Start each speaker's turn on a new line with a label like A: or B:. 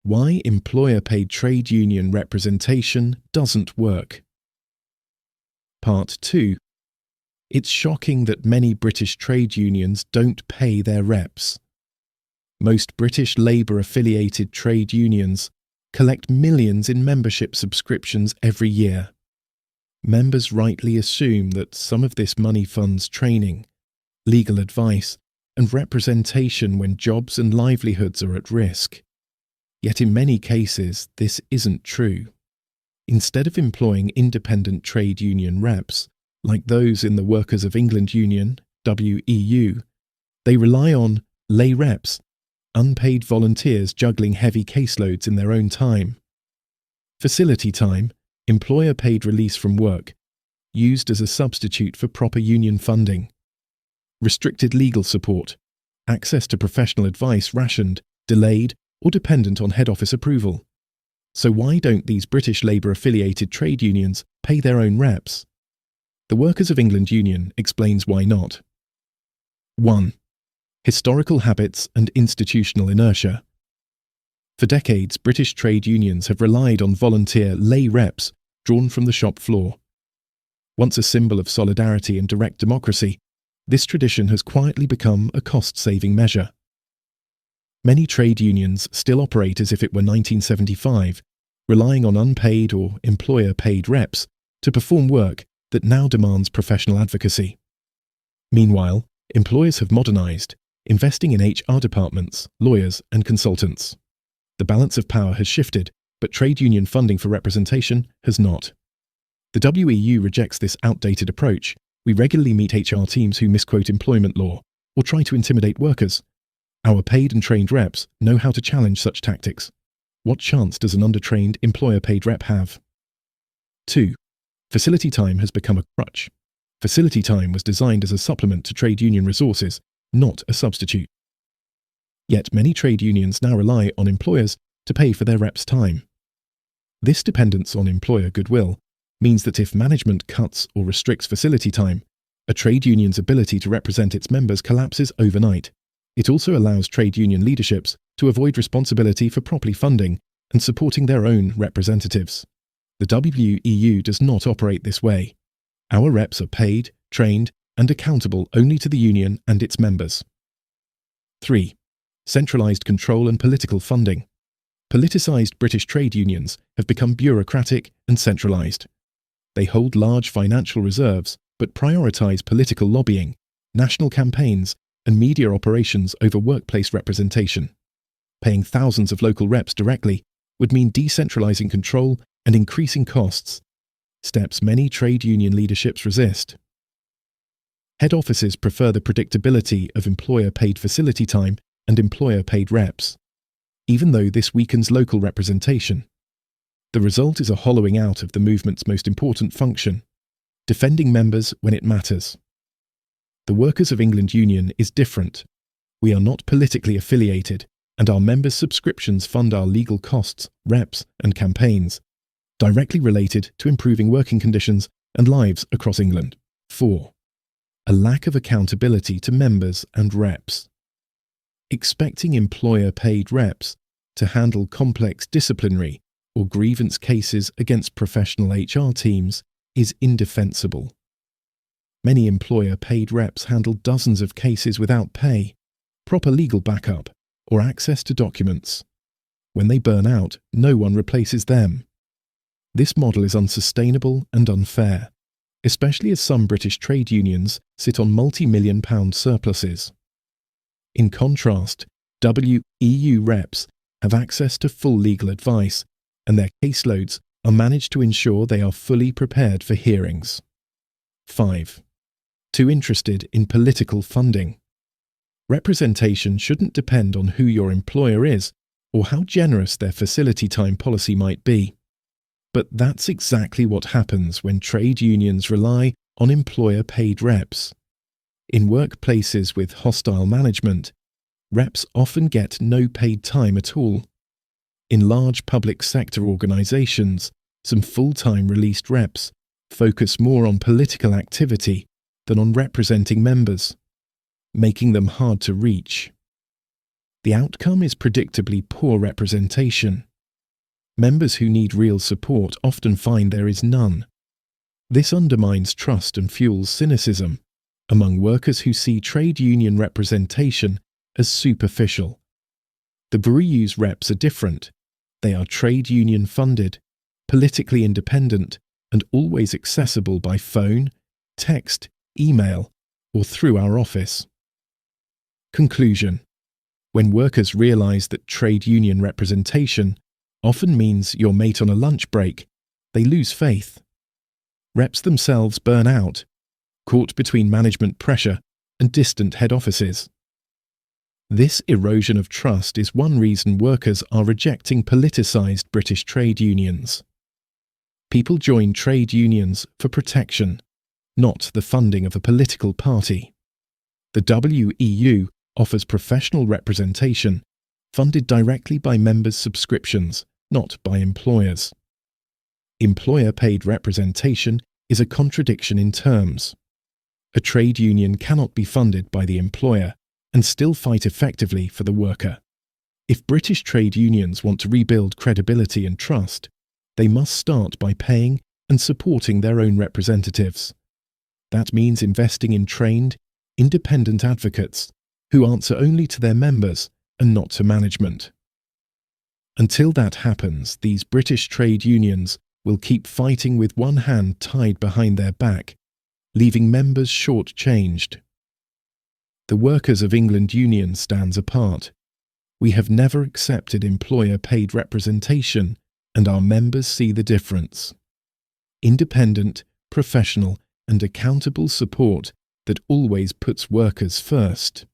A: Why employer-paid trade union representation doesn't work. Part 2. It's shocking that many British trade unions don't pay their reps. Most British Labour-affiliated trade unions collect millions in membership subscriptions every year. Members rightly assume that some of this money funds training, legal advice, and representation when jobs and livelihoods are at risk. Yet in many cases, this isn't true. Instead of employing independent trade union reps, like those in the Workers of England Union, WEU, they rely on lay reps, unpaid volunteers juggling heavy caseloads in their own time. Facility time, employer-paid release from work, used as a substitute for proper union funding. Restricted legal support, access to professional advice rationed, delayed, or dependent on head office approval. So why don't these British Labour-affiliated trade unions pay their own reps? The Workers of England Union explains why not. 1. Historical habits and institutional inertia. For decades, British trade unions have relied on volunteer lay reps drawn from the shop floor. Once a symbol of solidarity and direct democracy, this tradition has quietly become a cost-saving measure. Many trade unions still operate as if it were 1975, relying on unpaid or employer-paid reps to perform work that now demands professional advocacy. Meanwhile, employers have modernised, investing in HR departments, lawyers and consultants. The balance of power has shifted, but trade union funding for representation has not. The WEU rejects this outdated approach. We regularly meet HR teams who misquote employment law or try to intimidate workers. Our paid and trained reps know how to challenge such tactics. What chance does an undertrained employer-paid rep have? 2. Facility time has become a crutch. Facility time was designed as a supplement to trade union resources, not a substitute. Yet many trade unions now rely on employers to pay for their reps' time. This dependence on employer goodwill means that if management cuts or restricts facility time, a trade union's ability to represent its members collapses overnight. It also allows trade union leaderships to avoid responsibility for properly funding and supporting their own representatives. The WEU does not operate this way. Our reps are paid, trained, and accountable only to the union and its members. 3. Centralised control and political funding. Politicised British trade unions have become bureaucratic and centralised. They hold large financial reserves but prioritise political lobbying, national campaigns, and media operations over workplace representation. Paying thousands of local reps directly would mean decentralising control and increasing costs, steps many trade union leaderships resist. Head offices prefer the predictability of employer-paid facility time and employer-paid reps, even though this weakens local representation. The result is a hollowing out of the movement's most important function, defending members when it matters. The Workers of England Union is different. We are not politically affiliated, and our members' subscriptions fund our legal costs, reps, and campaigns, directly related to improving working conditions and lives across England. 4. A lack of accountability to members and reps. Expecting employer-paid reps to handle complex disciplinary or grievance cases against professional HR teams is indefensible. Many employer-paid reps handle dozens of cases without pay, proper legal backup, or access to documents. When they burn out, no one replaces them. This model is unsustainable and unfair, especially as some British trade unions sit on multi-million-pound surpluses. In contrast, WEU reps have access to full legal advice, and their caseloads are managed to ensure they are fully prepared for hearings. 5. Too interested in political funding. Representation shouldn't depend on who your employer is or how generous their facility time policy might be. But that's exactly what happens when trade unions rely on employer-paid reps. In workplaces with hostile management, reps often get no paid time at all. In large public sector organisations, some full-time released reps focus more on political activity than on representing members, making them hard to reach. The outcome is predictably poor representation. Members who need real support often find there is none. This undermines trust and fuels cynicism among workers who see trade union representation as superficial. The Bereau's reps are different. They are trade union funded, politically independent, and always accessible by phone, text, email, or through our office. Conclusion: when workers realize that trade union representation often means your mate on a lunch break, they lose faith. Reps themselves burn out, caught between management pressure and distant head offices. This erosion of trust is one reason workers are rejecting politicized British trade unions. People join trade unions for protection, not the funding of a political party. The WEU offers professional representation funded directly by members' subscriptions, not by employers. Employer-paid representation is a contradiction in terms. A trade union cannot be funded by the employer and still fight effectively for the worker. If British trade unions want to rebuild credibility and trust, they must start by paying and supporting their own representatives. That means investing in trained, independent advocates who answer only to their members and not to management. Until that happens, these British trade unions will keep fighting with one hand tied behind their back, leaving members short-changed. The Workers of England Union stands apart. We have never accepted employer-paid representation, and our members see the difference. Independent, professional, and accountable support that always puts workers first.